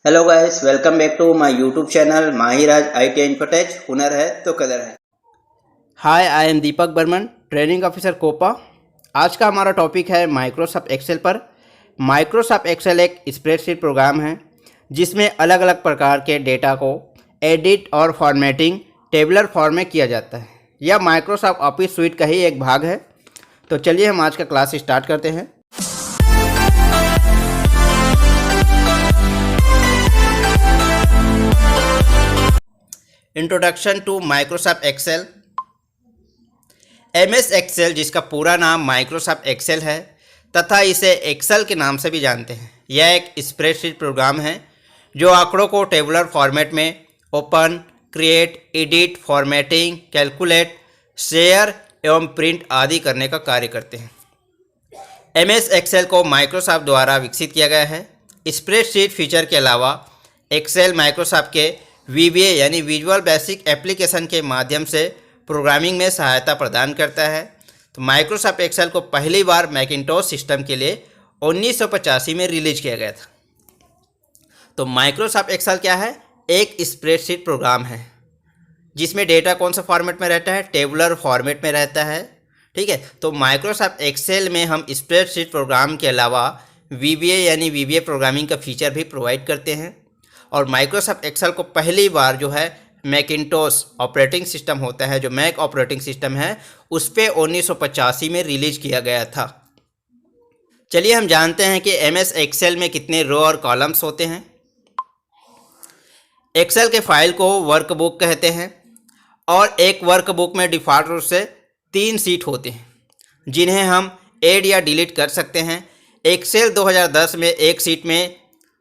Hello guys, welcome back to my YouTube channel Mahiraj IT infotech. हुनर है तो कदर है। Hi, I am Deepak Barman, training officer COPA. आज का हमारा टॉपिक है माइक्रोसॉफ्ट एक्सेल पर। माइक्रोसॉफ्ट एक्सेल एक स्प्रेडशीट प्रोग्राम है जिसमें अलग अलग प्रकार के डेटा को एडिट और फॉर्मेटिंग टेबलर फॉर्म में किया जाता है। यह माइक्रोसॉफ्ट ऑफिस सूट का ही एक भाग है। तो चलिए हम आज का क्लास स्टार्ट करते हैं। Introduction to Microsoft Excel. MS Excel, जिसका पूरा नाम माइक्रोसॉफ्ट एक्सेल है तथा इसे एक्सेल के नाम से भी जानते हैं, यह एक स्प्रेडशीट प्रोग्राम है जो आंकड़ों को टेबुलर फॉर्मेट में open, create, edit, formatting, calculate, share एवं प्रिंट आदि करने का कार्य करते हैं। एमएस एक्सेल को माइक्रोसॉफ्ट द्वारा विकसित किया गया है। स्प्रेडशीट फीचर के अलावा एक्सेल माइक्रोसॉफ्ट के वीबीए यानी विजुअल बेसिक एप्लीकेशन के माध्यम से प्रोग्रामिंग में सहायता प्रदान करता है। तो माइक्रोसॉफ्ट एक्सेल को पहली बार मैकिन्टोश सिस्टम के लिए 1985 में रिलीज किया गया था। तो माइक्रोसॉफ्ट एक्सेल क्या है? एक स्प्रेडशीट प्रोग्राम है जिसमें डेटा कौन सा फॉर्मेट में रहता है? टेबुलर फॉर्मेट में रहता है। ठीक है, तो माइक्रोसॉफ्ट एक्सेल में हम स्प्रेडशीट प्रोग्राम के अलावा वीबीए यानी वीबीए प्रोग्रामिंग का फीचर भी प्रोवाइड करते हैं। और माइक्रोसॉफ्ट एक्सेल को पहली बार जो है मैकिन्टोश ऑपरेटिंग सिस्टम होता है, जो मैक ऑपरेटिंग सिस्टम है, उस पर 1985 में रिलीज किया गया था। चलिए हम जानते हैं कि एमएस एक्सेल में कितने रो और कॉलम्स होते हैं। एक्सेल के फाइल को वर्कबुक कहते हैं और एक वर्कबुक में डिफ़ॉल्ट रूप से 3 शीट होते हैं जिन्हें हम ऐड या डिलीट कर सकते हैं। एक्सेल 2010 में एक शीट में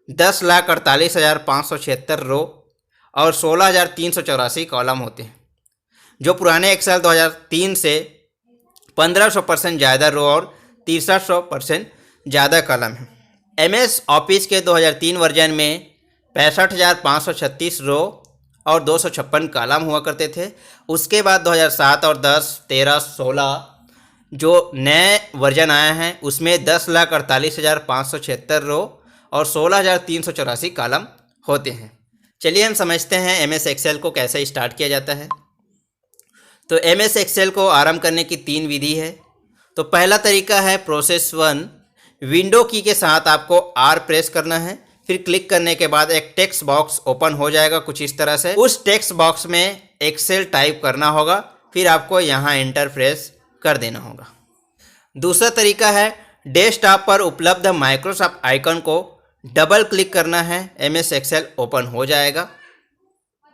10,48,576 रो और 16,384 कॉलम होते हैं, जो पुराने एक्सेल 2003 से 1500% ज़्यादा रो और 63% ज़्यादा कॉलम है। एमएस ऑफिस के 2003 वर्जन में 65,536 रो और 256 कॉलम हुआ करते थे। उसके बाद 2007 और 10, 13, 16 जो नए वर्जन आया है उसमें 10,48,576 रो और 16,384 कॉलम होते हैं। चलिए हम समझते हैं एमएस एक्सेल को कैसे स्टार्ट किया जाता है। तो एमएस एक्सेल को आरंभ करने की 3 विधि है। तो पहला तरीका है प्रोसेस 1। विंडो की के साथ आपको आर प्रेस करना है, फिर क्लिक करने के बाद एक टेक्स्ट बॉक्स ओपन हो जाएगा कुछ इस तरह से। उस टेक्स्ट बॉक्स में एक्सेल टाइप करना होगा, फिर आपको यहाँ एंटर प्रेस कर देना होगा। दूसरा तरीका है डेस्कटॉप पर उपलब्ध माइक्रोसॉफ्ट आइकन को डबल क्लिक करना है, एमएस एक्सेल ओपन हो जाएगा।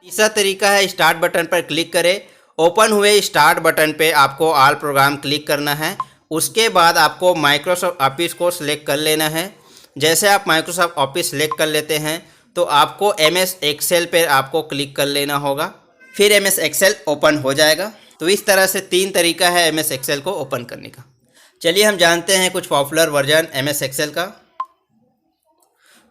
तीसरा तरीका है स्टार्ट बटन पर क्लिक करें। ओपन हुए स्टार्ट बटन पे आपको ऑल प्रोग्राम क्लिक करना है। उसके बाद आपको माइक्रोसॉफ्ट ऑफिस को सिलेक्ट कर लेना है। जैसे आप माइक्रोसॉफ्ट ऑफिस सिलेक्ट कर लेते हैं तो आपको एमएस एक्सेल पर आपको क्लिक कर लेना होगा, फिर एमएस एक्सेल ओपन हो जाएगा। तो इस तरह से 3 तरीका है एमएस एक्सेल को ओपन करने का। चलिए हम जानते हैं कुछ पॉपुलर वर्जन एमएस एक्सेल का।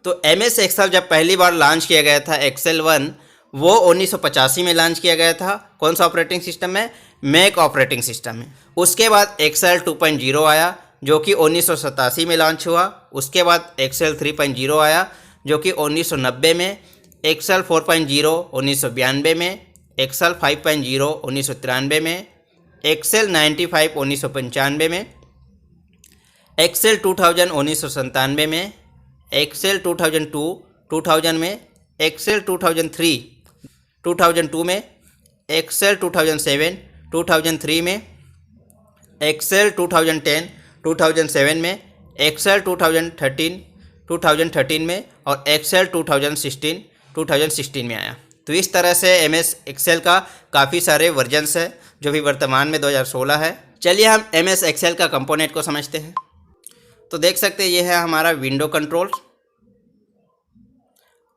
तो एमएस एक्सेल जब पहली बार लॉन्च किया गया था, एक्सेल 1, वो 1985 में लॉन्च किया गया था। कौन सा ऑपरेटिंग सिस्टम में? मैक ऑपरेटिंग सिस्टम में। उसके बाद एक्सेल 2.0 आया जो कि 1987 में लॉन्च हुआ। उसके बाद एक्सेल 3.0 आया जो कि 1990 में। एक्सेल 4.0 1992 में। एक्सेल 5.0 1993 में। एक्सेल 95 1995 में। एक्सेल 2000 1997 में। एक्सेल 2002 2000 में। एक्सेल 2003 2002 में। एक्सेल 2007 2003 में। एक्सेल 2010 2007 में। एक्सेल 2013 2013 में और एक्सेल 2016 में आया। तो इस तरह से एमएस एक्सेल का काफ़ी सारे वर्जन्स है जो भी वर्तमान में 2016 है। चलिए हम एमएस एक्सेल का कंपोनेंट को समझते हैं। तो देख सकते हैं ये है हमारा विंडो कंट्रोल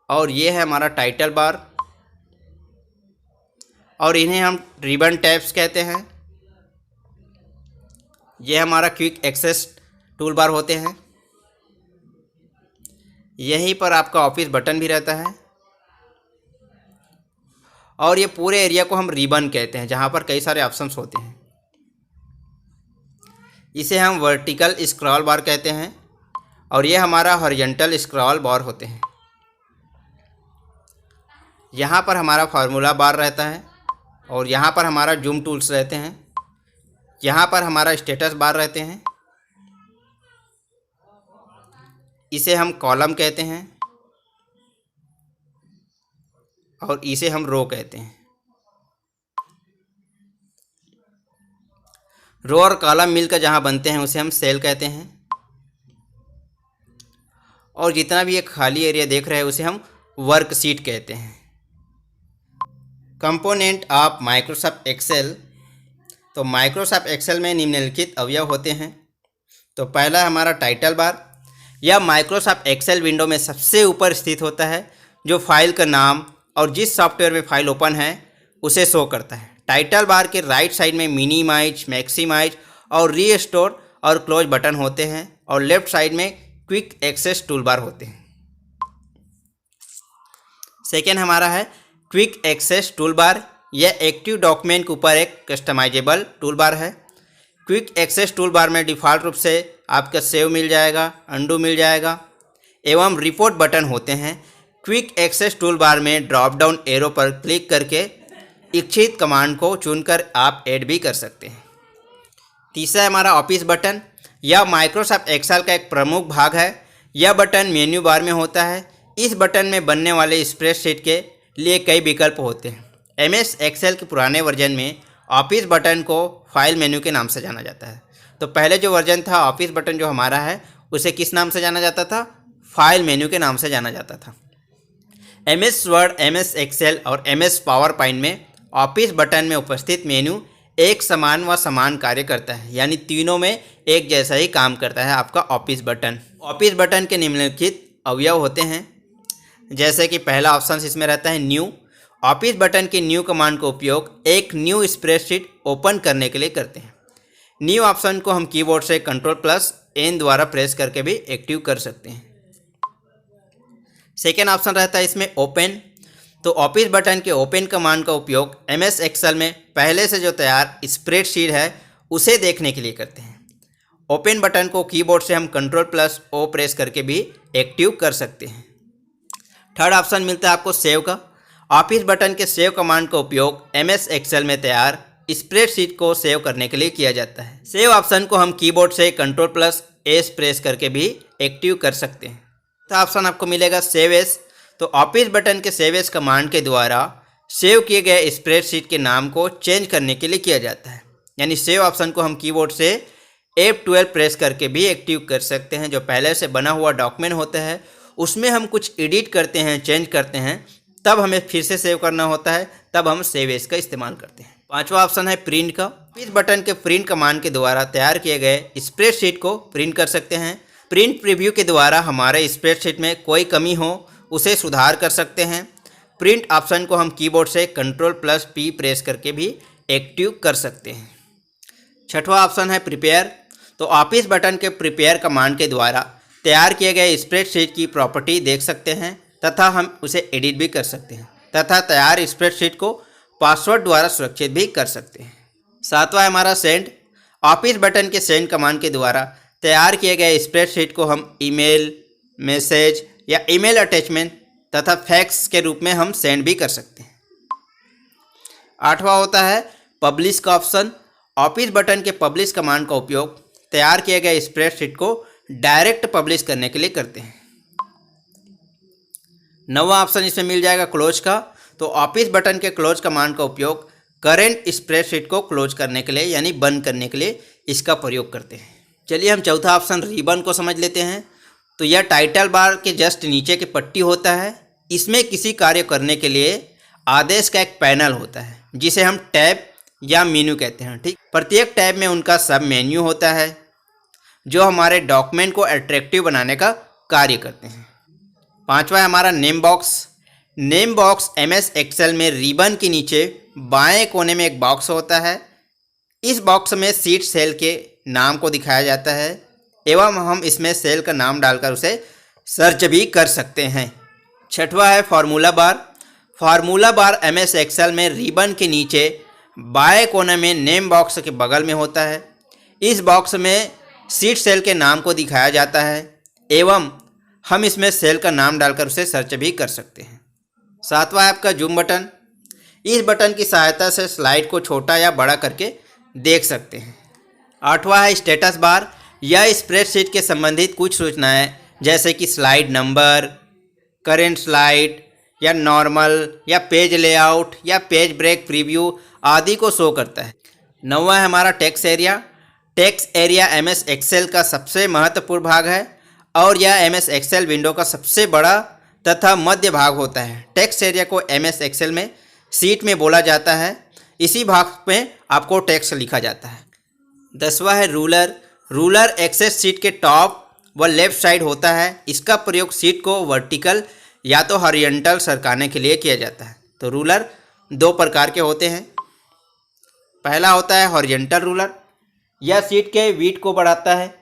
और ये है हमारा टाइटल बार और इन्हें हम रिबन टैब्स कहते हैं। ये हमारा क्विक एक्सेस टूल बार होते हैं। यहीं पर आपका ऑफिस बटन भी रहता है और ये पूरे एरिया को हम रिबन कहते हैं जहाँ पर कई सारे ऑप्शंस होते हैं। इसे हम वर्टिकल स्क्रॉल बार कहते हैं और ये हमारा हॉरिजॉन्टल स्क्रॉल बार होते हैं। यहाँ पर हमारा फार्मूला बार रहता है और यहाँ पर हमारा जूम टूल्स रहते हैं। यहाँ पर हमारा स्टेटस बार रहते हैं। इसे हम कॉलम कहते हैं और इसे हम रो कहते हैं। रो और कॉलम मिलकर जहाँ बनते हैं उसे हम सेल कहते हैं। और जितना भी ये खाली एरिया देख रहे हैं उसे हम वर्कशीट कहते हैं। Component of Microsoft Excel. तो माइक्रोसॉफ्ट एक्सेल में निम्नलिखित अवयव होते हैं। तो पहला हमारा टाइटल बार। यह माइक्रोसॉफ्ट एक्सेल विंडो में सबसे ऊपर स्थित होता है, जो फाइल का नाम और जिस सॉफ्टवेयर में फाइल ओपन है उसे शो करता है। टाइटल बार के राइट साइड में मिनिमाइज, मैक्सिमाइज और रीस्टोर और क्लोज बटन होते हैं और लेफ्ट साइड में क्विक एक्सेस टूल बार होते हैं। सेकेंड हमारा है क्विक एक्सेस टूल बार। यह एक्टिव डॉक्यूमेंट के ऊपर एक कस्टमाइजेबल टूल बार है। क्विक एक्सेस टूल बार में डिफ़ॉल्ट रूप से आपका सेव मिल जाएगा, अंडू मिल जाएगा एवं रिपोर्ट बटन होते हैं। क्विक एक्सेस टूल बार में ड्रॉप डाउन एरो पर क्लिक करके इच्छित कमांड को चुनकर आप ऐड भी कर सकते हैं। तीसरा है हमारा ऑफिस बटन। यह माइक्रोसॉफ्ट एक्सेल का एक प्रमुख भाग है। यह बटन मेन्यू बार में होता है। इस बटन में बनने वाले स्प्रेडशीट के लिए कई विकल्प होते हैं। एमएस एक्सेल के पुराने वर्जन में ऑफिस बटन को फाइल मेन्यू के नाम से जाना जाता है। तो पहले जो वर्जन था ऑफिस बटन जो हमारा है उसे किस नाम से जाना जाता था? फाइल मेन्यू के नाम से जाना जाता था। एमएस वर्ड, एमएस एक्सेल और एमएस पावर पॉइंट में ऑफिस बटन में उपस्थित मेन्यू एक समान व समान कार्य करता है, यानी तीनों में एक जैसा ही काम करता है आपका ऑफिस बटन। ऑफिस बटन के निम्नलिखित अवयव होते हैं, जैसे कि पहला ऑप्शन इसमें रहता है न्यू। ऑफिस बटन की न्यू कमांड का उपयोग एक न्यू स्प्रेडशीट ओपन करने के लिए करते हैं। न्यू ऑप्शन को हम कीबोर्ड से Ctrl+N द्वारा प्रेस करके भी एक्टिव कर सकते हैं। सेकेंड ऑप्शन रहता है इसमें ओपन। तो ऑफिस बटन के ओपन कमांड का उपयोग एमएस एक्सेल में पहले से जो तैयार स्प्रेडशीट है उसे देखने के लिए करते हैं। ओपन बटन को कीबोर्ड से हम Ctrl+O प्रेस करके भी एक्टिव कर सकते हैं। थर्ड ऑप्शन मिलता है आपको सेव का। ऑफिस बटन के सेव कमांड का उपयोग एमएस एक्सेल में तैयार स्प्रेडशीट को सेव करने के लिए किया जाता है। सेव ऑप्शन को हम कीबोर्ड से Ctrl+S प्रेस करके भी एक्टिव कर सकते हैं। तो ऑप्शन आपको मिलेगा सेव एज। तो ऑफिस बटन के सेव एज कमांड के द्वारा सेव किए गए स्प्रेडशीट के नाम को चेंज करने के लिए किया जाता है। यानी सेव ऑप्शन को हम कीबोर्ड से F12 प्रेस करके भी एक्टिव कर सकते हैं। जो पहले से बना हुआ डॉक्यूमेंट होता है उसमें हम कुछ एडिट करते हैं, चेंज करते हैं, तब हमें फिर से सेव करना होता है, तब हम सेव एज का इस्तेमाल करते हैं। पांचवा ऑप्शन है प्रिंट का। इस बटन के प्रिंट कमांड के द्वारा तैयार किए गए स्प्रेडशीट को प्रिंट कर सकते हैं। प्रिंट प्रीव्यू के द्वारा हमारे स्प्रेडशीट में कोई कमी हो उसे सुधार कर सकते हैं। प्रिंट ऑप्शन को हम कीबोर्ड से Ctrl+P प्रेस करके भी एक्टिव कर सकते हैं। छठवां ऑप्शन है प्रिपेयर। तो ऑफिस बटन के प्रिपेयर कमांड के द्वारा तैयार किए गए स्प्रेडशीट की प्रॉपर्टी देख सकते हैं तथा हम उसे एडिट भी कर सकते हैं तथा तैयार स्प्रेडशीट को पासवर्ड द्वारा सुरक्षित भी कर सकते हैं। सातवां है हमारा सेंड। ऑफिस बटन के सेंड कमांड के द्वारा तैयार किए गए स्प्रेडशीट को हम ईमेल, मैसेज या ईमेल अटैचमेंट तथा फैक्स के रूप में हम सेंड भी कर सकते हैं। आठवां होता है पब्लिश का ऑप्शन। ऑफिस बटन के पब्लिश कमांड का उपयोग तैयार किए गए स्प्रेडशीट को डायरेक्ट पब्लिश करने के लिए करते हैं। नौवां ऑप्शन इसमें मिल जाएगा क्लोज का। तो ऑफिस बटन के क्लोज कमांड का उपयोग करेंट स्प्रेडशीट को क्लोज करने के लिए यानी बंद करने के लिए इसका प्रयोग करते हैं। चलिए हम चौथा ऑप्शन रिबन को समझ लेते हैं। तो यह टाइटल बार के जस्ट नीचे की पट्टी होता है। इसमें किसी कार्य करने के लिए आदेश का एक पैनल होता है जिसे हम टैब या मेन्यू कहते हैं। ठीक, प्रत्येक टैब में उनका सब मेन्यू होता है जो हमारे डॉक्यूमेंट को अट्रैक्टिव बनाने का कार्य करते हैं। पांचवा है हमारा name box. Name box MS Excel में रिबन के नीचे बाएं कोने में एक बॉक्स होता है। इस बॉक्स में सीट सेल के नाम को दिखाया जाता है एवं हम इसमें सेल का नाम डालकर उसे सर्च भी कर सकते हैं। छठवा है formula bar. Formula bar MS Excel में रिबन के नीचे बाएं कोने में नेम बॉक्स के बगल में होता है। इस बॉक्स में सीट सेल के नाम को दिखाया जाता है एवं हम इसमें सेल का नाम डालकर उसे सर्च भी कर सकते हैं। सातवां है आपका जूम बटन। इस बटन की सहायता से स्लाइड को छोटा या बड़ा करके देख सकते हैं। आठवां है स्टेटस बार। यह स्प्रेडशीट के संबंधित कुछ सूचनाएं जैसे कि स्लाइड नंबर, करेंट स्लाइड या नॉर्मल या पेज लेआउट या पेज ब्रेक प्रीव्यू आदि को शो करता है। नौवां है हमारा text area. Text area MS Excel का सबसे महत्वपूर्ण भाग है और यह एमएस एक्सेल विंडो का सबसे बड़ा तथा मध्य भाग होता है। टेक्स्ट एरिया को एमएस एक्सेल में सीट में बोला जाता है। इसी भाग में आपको टेक्स्ट लिखा जाता है। 10वां है रूलर। रूलर एक्सेस सीट के टॉप व लेफ्ट साइड होता है। इसका प्रयोग सीट को वर्टिकल या तो हॉरिजॉन्टल सरकाने के लिए किया जाता है। तो रूलर दो प्रकार के होते हैं। पहला होता है हॉरिजॉन्टल रूलर। यह सीट के विड्थ को बढ़ाता है।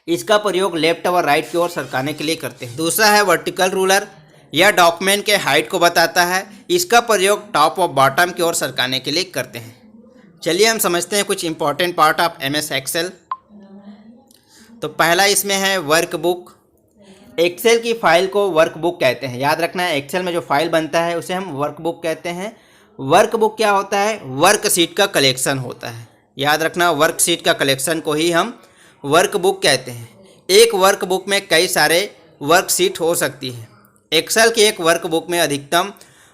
इसका प्रयोग लेफ्ट व राइट की ओर सरकाने के लिए करते हैं। दूसरा है वर्टिकल रूलर। यह डॉक्यूमेंट के हाइट को बताता है। इसका प्रयोग टॉप और बॉटम की ओर सरकाने के लिए करते हैं। चलिए हम समझते हैं कुछ important part of MS Excel. तो पहला इसमें है वर्कबुक। एक्सेल की फाइल को वर्कबुक कहते हैं। याद रखना है, एक्सेल में जो फाइल बनता है उसे हम वर्कबुक कहते हैं। वर्कबुक क्या होता है? वर्कशीट का कलेक्शन होता है। याद रखना, वर्कशीट का कलेक्शन को ही हम वर्कबुक कहते हैं। एक वर्कबुक में कई सारे वर्कशीट हो सकती है। एक्सेल की एक वर्कबुक में अधिकतम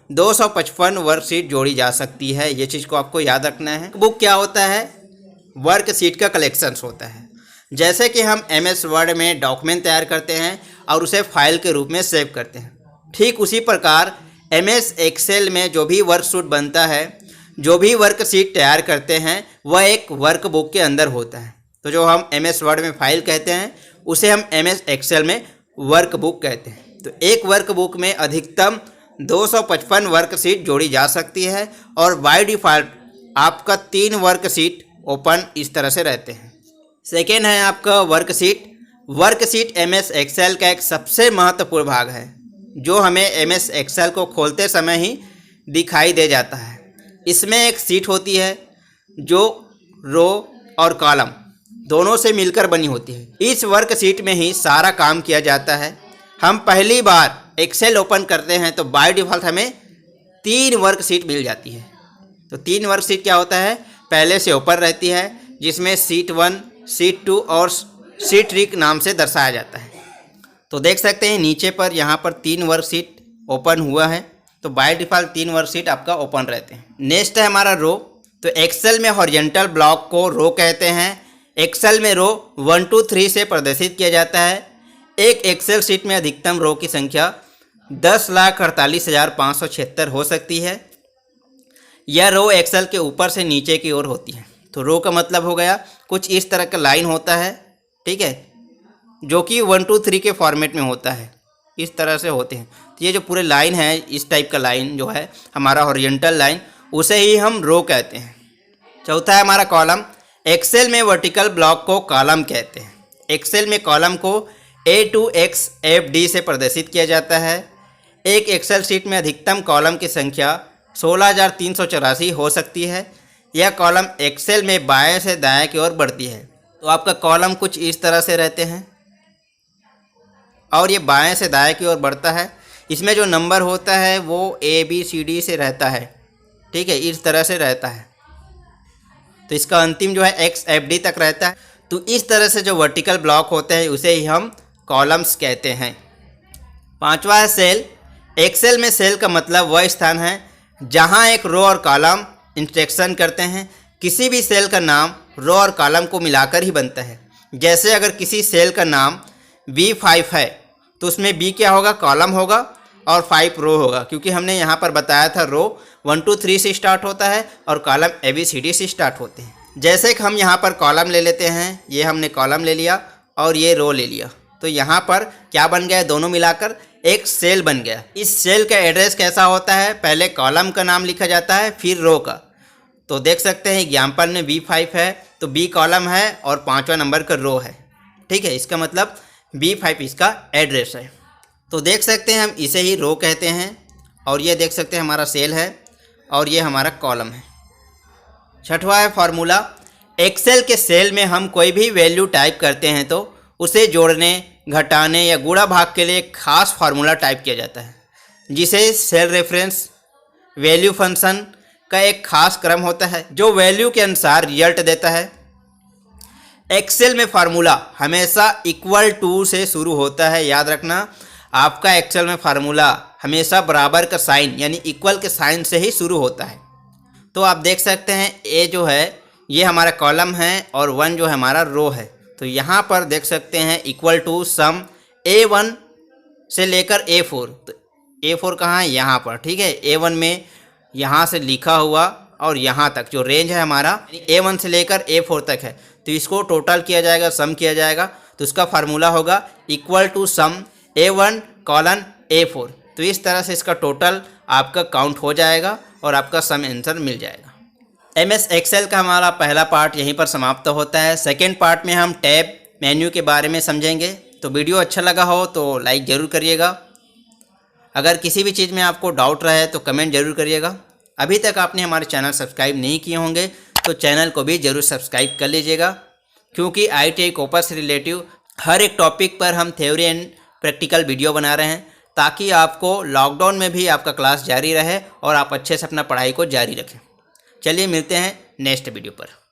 255 वर्कशीट जोड़ी जा सकती है। ये चीज़ को आपको याद रखना है। बुक क्या होता है? वर्कशीट का कलेक्शन होता है। जैसे कि हम एमएस वर्ड में डॉक्यूमेंट तैयार करते हैं और उसे फाइल के रूप में सेव करते हैं, ठीक उसी प्रकार एमएस एक्सेल में जो भी वर्कशीट बनता है, जो भी वर्कशीट तैयार करते हैं, वह एक वर्कबुक के अंदर होता है। तो जो हम एमएस वर्ड में फाइल कहते हैं उसे हम एमएस एक्सेल में वर्कबुक कहते हैं। तो एक वर्कबुक में अधिकतम 255 वर्कशीट जोड़ी जा सकती है और बाय डिफ़ॉल्ट आपका 3 वर्कशीट ओपन इस तरह से रहते हैं। सेकेंड है आपका वर्कशीट। वर्कशीट एमएस एक्सेल का एक सबसे महत्वपूर्ण भाग है जो हमें एमएस एक्सेल को खोलते समय ही दिखाई दे जाता है। इसमें एक सीट होती है जो रो और कॉलम दोनों से मिलकर बनी होती है। इस वर्कशीट में ही सारा काम किया जाता है। हम पहली बार एक्सेल ओपन करते हैं तो बाय डिफ़ॉल्ट हमें 3 वर्कशीट मिल जाती है। तो 3 वर्कशीट क्या होता है? पहले से ओपन रहती है जिसमें शीट 1, शीट 2 और शीट 3 नाम से दर्शाया जाता है। तो देख सकते हैं नीचे पर यहाँ पर 3 वर्कशीट ओपन हुआ है। तो बाय डिफ़ॉल्ट 3 वर्कशीट आपका ओपन रहते हैं। नेक्स्ट है हमारा रो। तो एक्सेल में हॉरिजॉन्टल ब्लॉक को रो कहते हैं। एक्सेल में रो 1 2 3 से प्रदर्शित किया जाता है। एक एक्सेल शीट में अधिकतम रो की संख्या 10,48,576 हो सकती है। यह रो एक्सेल के ऊपर से नीचे की ओर होती है। तो रो का मतलब हो गया कुछ इस तरह का लाइन होता है, ठीक है, जो कि 1 2 3 के फॉर्मेट में होता है, इस तरह से होते हैं। तो ये जो पूरे लाइन है, इस टाइप का लाइन जो है हमारा हॉरिजॉन्टल लाइन, उसे ही हम रो कहते हैं। चौथा है हमारा कॉलम। एक्सेल में वर्टिकल ब्लॉक को कॉलम कहते हैं। एक्सेल में कॉलम को A to X F D से प्रदर्शित किया जाता है। एक एक्सेल शीट में अधिकतम कॉलम की संख्या 16,384 हो सकती है। यह कॉलम एक्सेल में बाएं से दाएं की ओर बढ़ती है। तो आपका कॉलम कुछ इस तरह से रहते हैं और ये बाएं से दाएं की ओर बढ़ता है। इसमें जो नंबर होता है वो ABCD से रहता है, ठीक है, इस तरह से रहता है। तो इसका अंतिम जो है XFD तक रहता है। तो इस तरह से जो वर्टिकल ब्लॉक होते हैं उसे ही हम कॉलम्स कहते हैं। पांचवा है सेल। एक्सेल में सेल का मतलब वह स्थान है जहां एक रो और कॉलम इंटरेक्शन करते हैं। किसी भी सेल का नाम रो और कॉलम को मिलाकर ही बनता है। जैसे अगर किसी सेल का नाम B5 है तो उसमें B क्या होगा? कॉलम होगा और 5 रो होगा, क्योंकि हमने यहाँ पर बताया था रो 1 2 3 से स्टार्ट होता है और कॉलम ABCD से स्टार्ट होते हैं। जैसे कि हम यहाँ पर कॉलम ले लेते हैं, ये हमने कॉलम ले लिया और ये रो ले लिया, तो यहाँ पर क्या बन गया? दोनों मिलाकर एक सेल बन गया। इस सेल का एड्रेस कैसा होता है? पहले कॉलम का नाम लिखा जाता है फिर रो का। तो देख सकते हैं एग्जाम्पल में B5 है तो B कॉलम है और 5वां नंबर का रो है, ठीक है। इसका मतलब B5 इसका एड्रेस है। तो देख सकते हैं हम इसे ही रो कहते हैं और ये देख सकते हैं हमारा सेल है और ये हमारा कॉलम है। छठवां है फार्मूला। एक्सेल के सेल में हम कोई भी वैल्यू टाइप करते हैं तो उसे जोड़ने, घटाने या गुणा भाग के लिए एक खास फार्मूला टाइप किया जाता है। जिसे सेल रेफरेंस वैल्यू फंक्शन का एक खास क्रम होता है जो वैल्यू के अनुसार रिजल्ट देता है। एक्सेल में फार्मूला हमेशा इक्वल टू से शुरू होता है। याद रखना, आपका एक्सेल में फार्मूला हमेशा बराबर का साइन यानी इक्वल के साइन से ही शुरू होता है। तो आप देख सकते हैं ए जो है ये हमारा कॉलम है और 1 जो है हमारा रो है। तो यहाँ पर देख सकते हैं इक्वल टू सम A1 से लेकर A4। तो A4 कहाँ है? यहाँ पर। ठीक है, A1 में यहाँ से लिखा हुआ और यहाँ तक जो रेंज है हमारा A1 से लेकर A4 तक है। तो इसको टोटल किया जाएगा, सम किया जाएगा, तो उसका फार्मूला होगा equal to some A1 colon A4। तो इस तरह से इसका टोटल आपका काउंट हो जाएगा और आपका सम आंसर मिल जाएगा। MS एक्सेल का हमारा पहला पार्ट यहीं पर समाप्त होता है। सेकेंड पार्ट में हम टैब मेन्यू के बारे में समझेंगे। तो वीडियो अच्छा लगा हो तो लाइक ज़रूर करिएगा। अगर किसी भी चीज़ में आपको डाउट रहे तो कमेंट ज़रूर करिएगा। अभी तक आपने हमारे चैनल सब्सक्राइब नहीं किए होंगे तो चैनल को भी ज़रूर सब्सक्राइब कर लीजिएगा, क्योंकि ITI कॉपर से रिलेटिव हर एक टॉपिक पर हम थ्योरी एंड प्रैक्टिकल वीडियो बना रहे हैं, ताकि आपको लॉकडाउन में भी आपका क्लास जारी रहे और आप अच्छे से अपना पढ़ाई को जारी रखें। चलिए मिलते हैं नेक्स्ट वीडियो पर।